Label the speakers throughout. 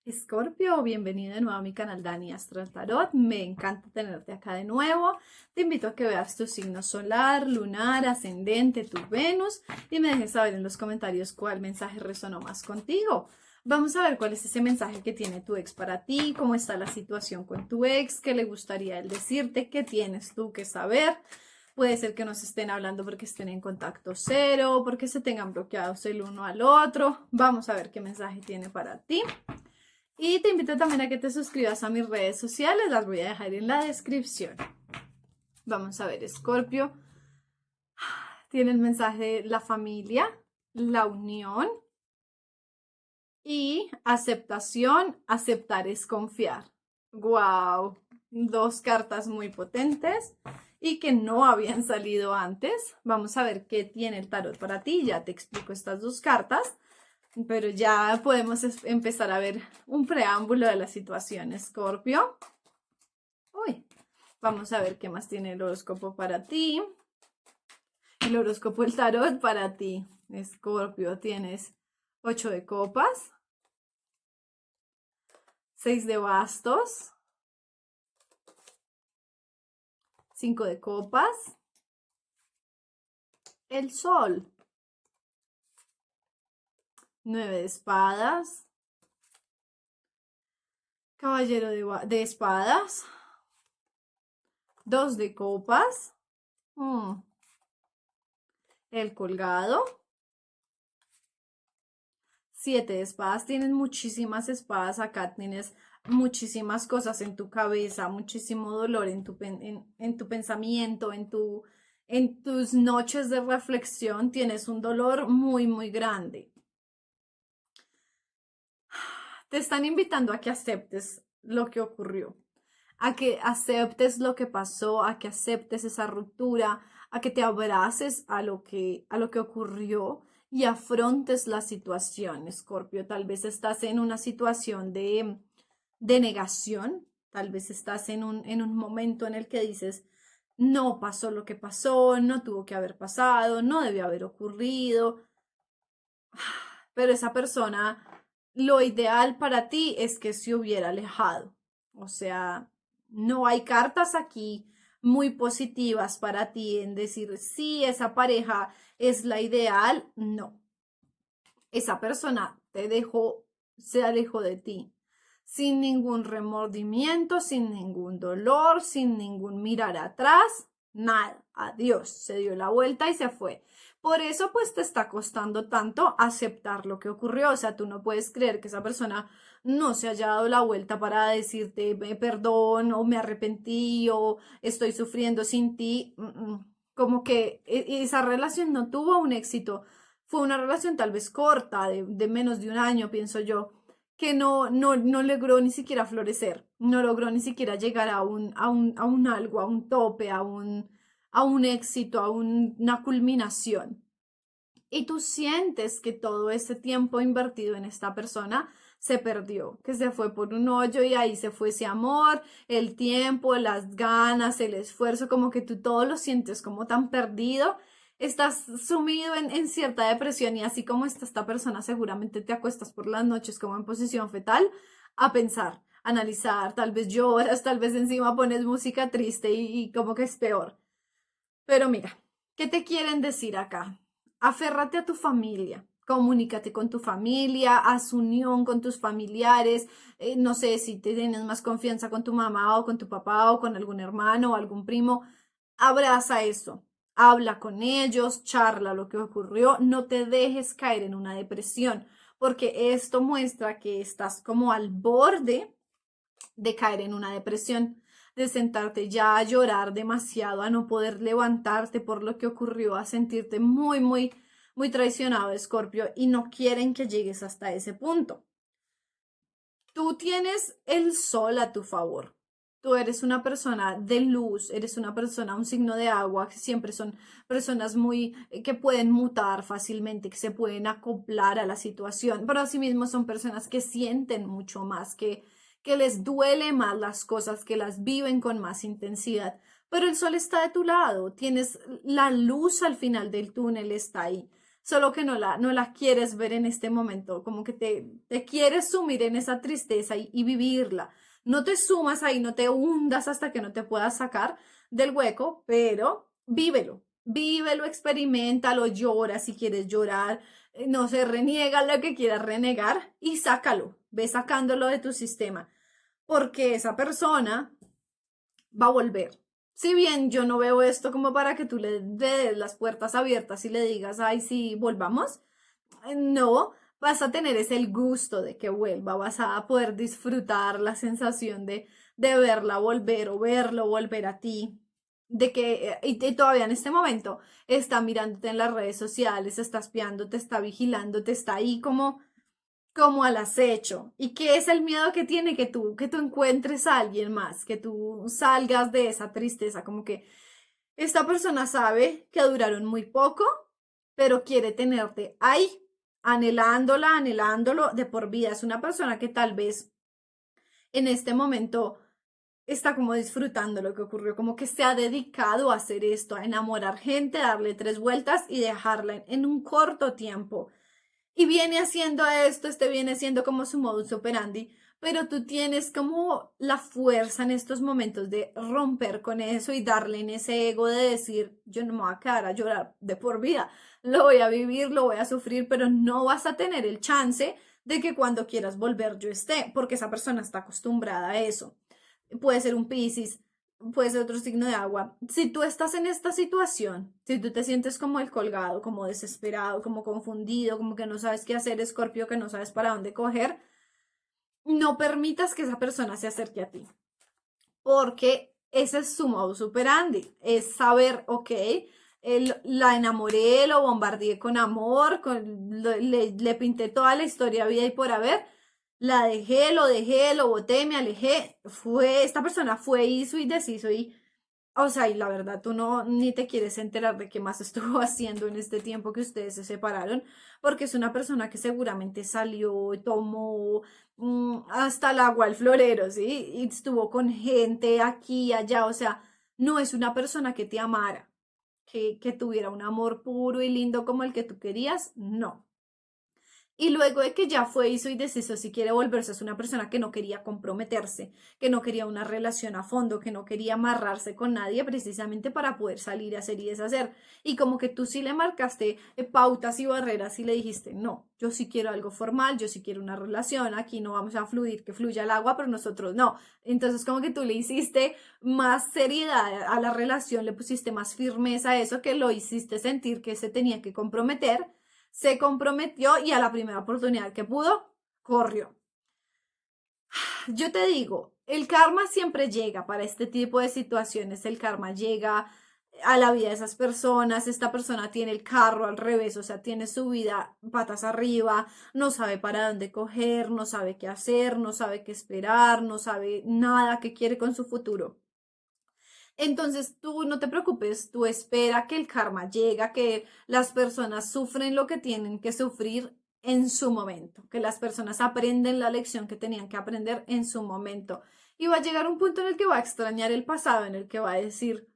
Speaker 1: Escorpio, bienvenido de nuevo a mi canal Dani Astro Tarot. Me encanta tenerte acá de nuevo. Te invito a que veas tu signo solar, lunar, ascendente, tu Venus y me dejes saber en los comentarios cuál mensaje resonó más contigo. Vamos a ver cuál es ese mensaje que tiene tu ex para ti, cómo está la situación con tu ex, qué le gustaría él decirte, qué tienes tú que saber. Puede ser que no se estén hablando porque estén en contacto cero, porque se tengan bloqueados el uno al otro. Vamos a ver qué mensaje tiene para ti. Y te invito también a que te suscribas a mis redes sociales, las voy a dejar en la descripción. Vamos a ver, Escorpio. Tiene el mensaje de la familia, la unión y aceptación. Aceptar es confiar. ¡Wow! Dos cartas muy potentes y que no habían salido antes. Vamos a ver qué tiene el tarot para ti. Ya te explico estas dos cartas. Pero ya podemos empezar a ver un preámbulo de la situación, Escorpio. Uy, vamos a ver qué más tiene el horóscopo para ti. El horóscopo, el tarot para ti, Escorpio. Tienes 8 de copas, 6 de bastos, 5 de copas, el sol, 9 de espadas, caballero de espadas, 2 de copas, el colgado, 7 de espadas. Tienes muchísimas espadas acá, tienes muchísimas cosas en tu cabeza, muchísimo dolor en tu pensamiento, en tus noches de reflexión, tienes un dolor muy, muy grande. Te están invitando a que aceptes lo que ocurrió, a que aceptes lo que pasó, a que aceptes esa ruptura, a que te abraces a lo que ocurrió y afrontes la situación, Escorpio. Tal vez estás en una situación de negación, tal vez estás en un momento en el que dices, no pasó lo que pasó, no tuvo que haber pasado, no debió haber ocurrido, pero esa persona, lo ideal para ti es que se hubiera alejado. O sea, no hay cartas aquí muy positivas para ti en decir, sí, esa pareja es la ideal. No, esa persona te dejó, se alejó de ti, sin ningún remordimiento, sin ningún dolor, sin ningún mirar atrás, nada, adiós, se dio la vuelta y se fue. Por eso pues te está costando tanto aceptar lo que ocurrió, o sea, tú no puedes creer que esa persona no se haya dado la vuelta para decirte perdón o me arrepentí o estoy sufriendo sin ti, como que esa relación no tuvo un éxito. Fue una relación tal vez corta, de menos de un año, pienso yo, que no logró ni siquiera florecer, no logró ni siquiera llegar a un algo, a un tope, a un éxito, una culminación. Y tú sientes que todo ese tiempo invertido en esta persona se perdió, que se fue por un hoyo y ahí se fue ese amor, el tiempo, las ganas, el esfuerzo, como que tú todo lo sientes como tan perdido, estás sumido en cierta depresión y así como está esta persona, seguramente te acuestas por las noches como en posición fetal a pensar, analizar, tal vez lloras, tal vez encima pones música triste y como que es peor. Pero mira, ¿qué te quieren decir acá? Aférrate a tu familia, comunícate con tu familia, haz unión con tus familiares, no sé si te tienes más confianza con tu mamá o con tu papá o con algún hermano o algún primo, abraza eso, habla con ellos, charla lo que ocurrió, no te dejes caer en una depresión, porque esto muestra que estás como al borde de caer en una depresión, de sentarte ya a llorar demasiado, a no poder levantarte por lo que ocurrió, a sentirte muy, muy, muy traicionado, Escorpio, y no quieren que llegues hasta ese punto. Tú tienes el sol a tu favor. Tú eres una persona de luz, eres una persona, un signo de agua, que siempre son personas muy, que pueden mutar fácilmente, que se pueden acoplar a la situación, pero asimismo son personas que sienten mucho más, que les duele más las cosas, que las viven con más intensidad. Pero el sol está de tu lado, tienes la luz al final del túnel, está ahí. solo que no la quieres ver en este momento, como que te quieres sumir en esa tristeza y vivirla. No te sumas ahí, no te hundas hasta que no te puedas sacar del hueco, pero vívelo, vívelo, experimentalo, llora si quieres llorar, no sé, reniega lo que quieras renegar y sácalo, ve sacándolo de tu sistema, porque esa persona va a volver. Si bien yo no veo esto como para que tú le des las puertas abiertas y le digas, ay, sí, volvamos, no, vas a tener ese el gusto de que vuelva, vas a poder disfrutar la sensación de verla volver o verlo volver a ti, de que y todavía en este momento está mirándote en las redes sociales, está espiando, te está vigilando, te está ahí como al acecho. ¿Y qué es el miedo que tiene que tú encuentres a alguien más, que tú salgas de esa tristeza, como que esta persona sabe que duraron muy poco, pero quiere tenerte ahí, anhelándola, anhelándolo de por vida. Es una persona que tal vez en este momento está como disfrutando lo que ocurrió, como que se ha dedicado a hacer esto, a enamorar gente, a darle tres vueltas y dejarla en un corto tiempo. Y viene haciendo esto, este viene siendo como su modus operandi, pero tú tienes como la fuerza en estos momentos de romper con eso y darle en ese ego de decir, yo no me voy a quedar a llorar de por vida, lo voy a vivir, lo voy a sufrir, pero no vas a tener el chance de que cuando quieras volver yo esté, porque esa persona está acostumbrada a eso. Puede ser un Piscis, puede ser otro signo de agua. Si tú estás en esta situación, si tú te sientes como el colgado, como desesperado, como confundido, como que no sabes qué hacer, Escorpio, que no sabes para dónde coger, no permitas que esa persona se acerque a ti, porque ese es su modus operandi, es saber, ok, la enamoré, lo bombardeé con amor, le pinté toda la historia vida y por haber, la dejé, lo boté, me alejé, esta persona fue, hizo y deshizo y, o sea, y la verdad, tú no, ni te quieres enterar de qué más estuvo haciendo en este tiempo que ustedes se separaron, porque es una persona que seguramente salió, tomó hasta el agua al florero, ¿sí? Y estuvo con gente aquí y allá, o sea, no es una persona que te amara, que tuviera un amor puro y lindo como el que tú querías, no. Y luego de que ya fue, hizo y deshizo, si quiere volverse, es una persona que no quería comprometerse, que no quería una relación a fondo, que no quería amarrarse con nadie precisamente para poder salir a hacer y deshacer. Y como que tú sí le marcaste pautas y barreras y le dijiste, no, yo sí quiero algo formal, yo sí quiero una relación, aquí no vamos a fluir, que fluya el agua, pero nosotros no. Entonces como que tú le hiciste más seriedad a la relación, le pusiste más firmeza a eso, que lo hiciste sentir que se tenía que comprometer, se comprometió y a la primera oportunidad que pudo, corrió. Yo te digo, el karma siempre llega para este tipo de situaciones, el karma llega a la vida de esas personas, esta persona tiene el carro al revés, o sea, tiene su vida patas arriba, no sabe para dónde coger, no sabe qué hacer, no sabe qué esperar, no sabe nada que quiere con su futuro. Entonces tú no te preocupes, tú espera que el karma llega, que las personas sufren lo que tienen que sufrir en su momento, que las personas aprenden la lección que tenían que aprender en su momento. Y va a llegar un punto en el que va a extrañar el pasado, en el que va a decir,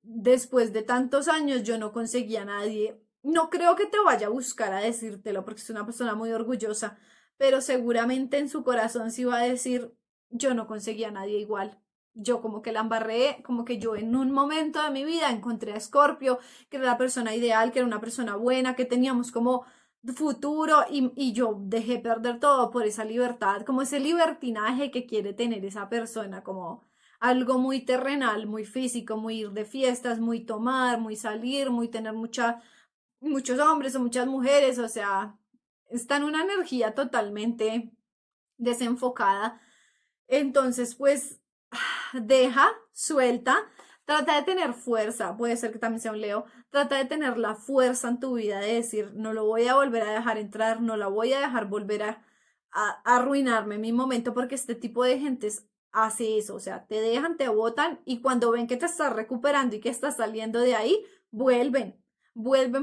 Speaker 1: después de tantos años yo no conseguí a nadie. No creo que te vaya a buscar a decírtelo porque es una persona muy orgullosa, pero seguramente en su corazón sí va a decir, yo no conseguí a nadie igual. Yo como que la embarré, como que yo en un momento de mi vida encontré a Scorpio, que era la persona ideal, que era una persona buena, que teníamos como futuro y yo dejé perder todo por esa libertad, como ese libertinaje que quiere tener esa persona, como algo muy terrenal, muy físico, muy ir de fiestas, muy tomar, muy salir, muy tener muchos hombres o muchas mujeres, o sea, está en una energía totalmente desenfocada. Entonces, pues, deja, suelta, trata de tener fuerza, puede ser que también sea un Leo, trata de tener la fuerza en tu vida de decir, no lo voy a volver a dejar entrar, no la voy a dejar volver a arruinarme mi momento, porque este tipo de gentes hace eso, o sea, te dejan, te botan y cuando ven que te estás recuperando y que estás saliendo de ahí, vuelven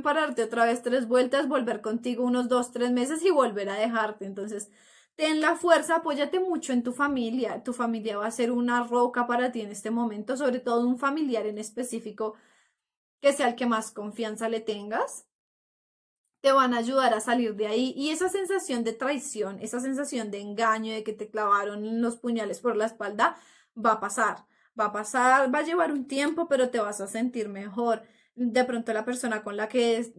Speaker 1: para darte otra vez tres vueltas, volver contigo unos 2, 3 meses y volver a dejarte. Entonces, ten la fuerza, apóyate mucho en tu familia. Tu familia va a ser una roca para ti en este momento, sobre todo un familiar en específico que sea el que más confianza le tengas. te van a ayudar a salir de ahí. Y esa sensación de traición, esa sensación de engaño, de que te clavaron los puñales por la espalda, va a pasar. Va a pasar, va a llevar un tiempo, pero te vas a sentir mejor. De pronto la persona con la que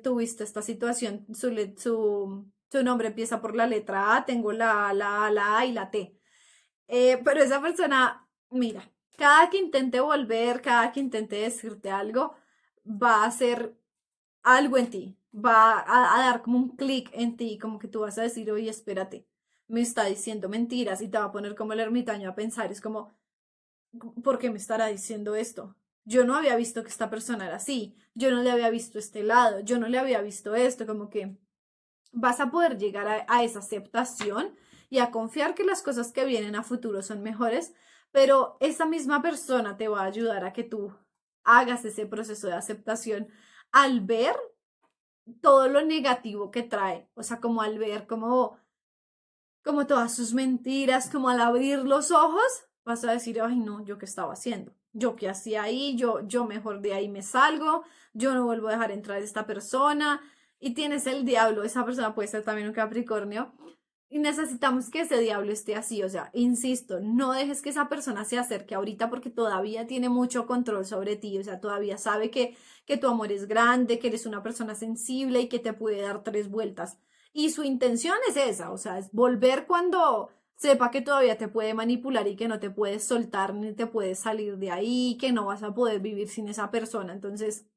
Speaker 1: tuviste esta situación, su nombre empieza por la letra A, tengo la A y la T. Pero esa persona, mira, cada que intente volver, cada que intente decirte algo, va a hacer algo en ti, va a dar como un clic en ti, como que tú vas a decir, oye, espérate, me está diciendo mentiras y te va a poner como el ermitaño a pensar, es como, ¿por qué me estará diciendo esto? Yo no había visto que esta persona era así, yo no le había visto este lado, yo no le había visto esto, como que vas a poder llegar a esa aceptación y a confiar que las cosas que vienen a futuro son mejores, pero esa misma persona te va a ayudar a que tú hagas ese proceso de aceptación al ver todo lo negativo que trae, o sea, como al ver como todas sus mentiras, como al abrir los ojos, vas a decir, ay no, yo qué estaba haciendo, yo qué hacía ahí, yo mejor de ahí me salgo, yo no vuelvo a dejar entrar a esta persona, y tienes el diablo, esa persona puede ser también un Capricornio, y necesitamos que ese diablo esté así, o sea, insisto, no dejes que esa persona se acerque ahorita porque todavía tiene mucho control sobre ti, o sea, todavía sabe que tu amor es grande, que eres una persona sensible y que te puede dar tres vueltas. Y su intención es esa, o sea, es volver cuando sepa que todavía te puede manipular y que no te puedes soltar ni te puedes salir de ahí, que no vas a poder vivir sin esa persona. Entonces,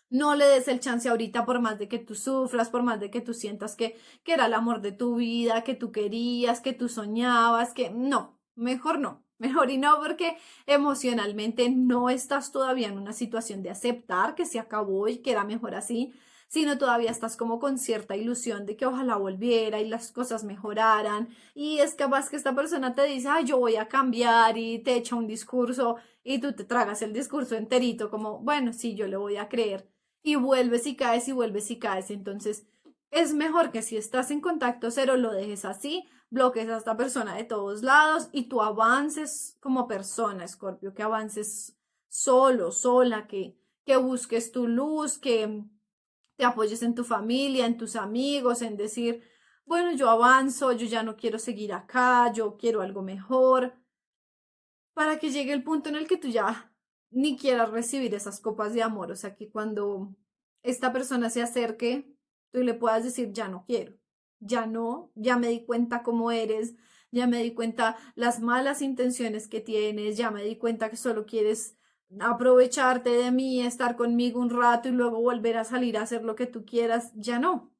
Speaker 1: no le des el chance ahorita por más de que tú sufras, por más de que tú sientas que era el amor de tu vida, que tú querías, que tú soñabas, que no, mejor no. Mejor y no porque emocionalmente no estás todavía en una situación de aceptar que se acabó y que era mejor así, sino todavía estás como con cierta ilusión de que ojalá volviera y las cosas mejoraran. Y es capaz que esta persona te dice, ay, yo voy a cambiar y te echa un discurso y tú te tragas el discurso enterito como, bueno, sí, yo le voy a creer y vuelves y caes y vuelves y caes. Entonces, es mejor que si estás en contacto cero lo dejes así, bloques a esta persona de todos lados y tú avances como persona, Escorpio, que avances solo, sola, que busques tu luz, que te apoyes en tu familia, en tus amigos, en decir, bueno, yo avanzo, yo ya no quiero seguir acá, yo quiero algo mejor, para que llegue el punto en el que tú ya ni quieras recibir esas copas de amor, o sea, que cuando esta persona se acerque, tú le puedas decir, ya no quiero, ya no, ya me di cuenta cómo eres, ya me di cuenta las malas intenciones que tienes, ya me di cuenta que solo quieres aprovecharte de mí, estar conmigo un rato y luego volver a salir a hacer lo que tú quieras, ya no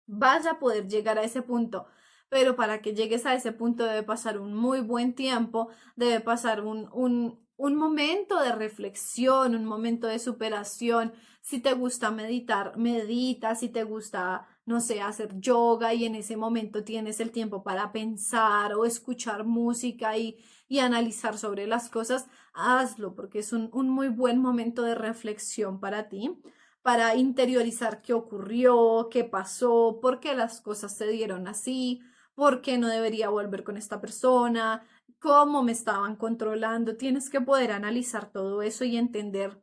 Speaker 1: vas a poder llegar a ese punto. Pero para que llegues a ese punto debe pasar un muy buen tiempo, debe pasar un momento de reflexión, un momento de superación. Si te gusta meditar, medita, si te gusta, no sé, hacer yoga y en ese momento tienes el tiempo para pensar o escuchar música y analizar sobre las cosas, hazlo porque es un muy buen momento de reflexión para ti para interiorizar qué ocurrió, qué pasó, por qué las cosas se dieron así, por qué no debería volver con esta persona, cómo me estaban controlando. Tienes que poder analizar todo eso y entender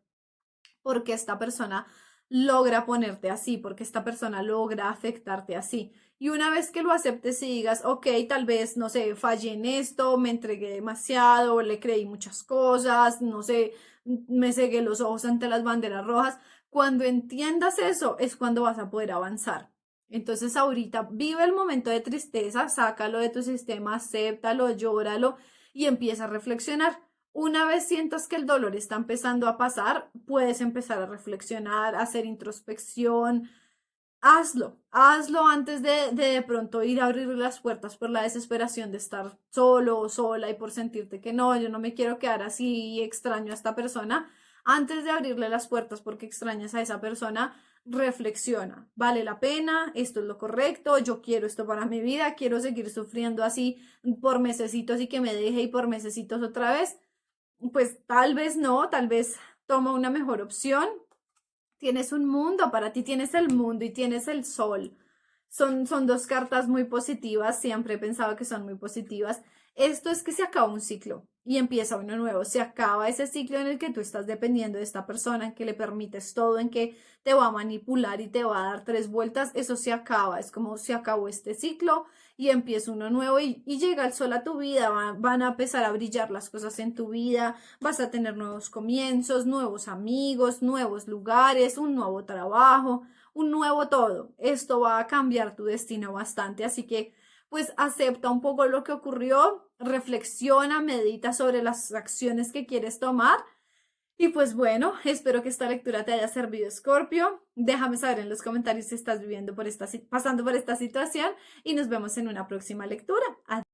Speaker 1: por qué esta persona logra ponerte así, porque esta persona logra afectarte así. Y una vez que lo aceptes y digas, ok, tal vez, no sé, fallé en esto, me entregué demasiado, le creí muchas cosas, no sé, me cegué los ojos ante las banderas rojas. Cuando entiendas eso es cuando vas a poder avanzar. Entonces ahorita vive el momento de tristeza, sácalo de tu sistema, acéptalo, llóralo y empieza a reflexionar. Una vez sientas que el dolor está empezando a pasar, puedes empezar a reflexionar, a hacer introspección. Hazlo antes de pronto ir a abrir las puertas por la desesperación de estar solo o sola y por sentirte que no, yo no me quiero quedar así y extraño a esta persona. Antes de abrirle las puertas porque extrañas a esa persona, reflexiona. ¿Vale la pena? ¿Esto es lo correcto? ¿Yo quiero esto para mi vida? ¿Quiero seguir sufriendo así por mesecitos y que me deje y por mesecitos otra vez? Pues tal vez no, tal vez toma una mejor opción. Tienes un mundo, para ti tienes el mundo y tienes el sol. Son dos cartas muy positivas, siempre he pensado que son muy positivas. Esto es que se acaba un ciclo y empieza uno nuevo. Se acaba ese ciclo en el que tú estás dependiendo de esta persona, en que le permites todo, en que te va a manipular y te va a dar tres vueltas. Eso se acaba. Es como se acabó este ciclo y empieza uno nuevo y llega el sol a tu vida. Van a empezar a brillar las cosas en tu vida. Vas a tener nuevos comienzos, nuevos amigos, nuevos lugares, un nuevo trabajo, un nuevo todo. Esto va a cambiar tu destino bastante. Así que pues acepta un poco lo que ocurrió, reflexiona, medita sobre las acciones que quieres tomar. Y pues bueno, espero que esta lectura te haya servido, Scorpio. Déjame saber en los comentarios si estás viviendo por pasando por esta situación y nos vemos en una próxima lectura. Adiós.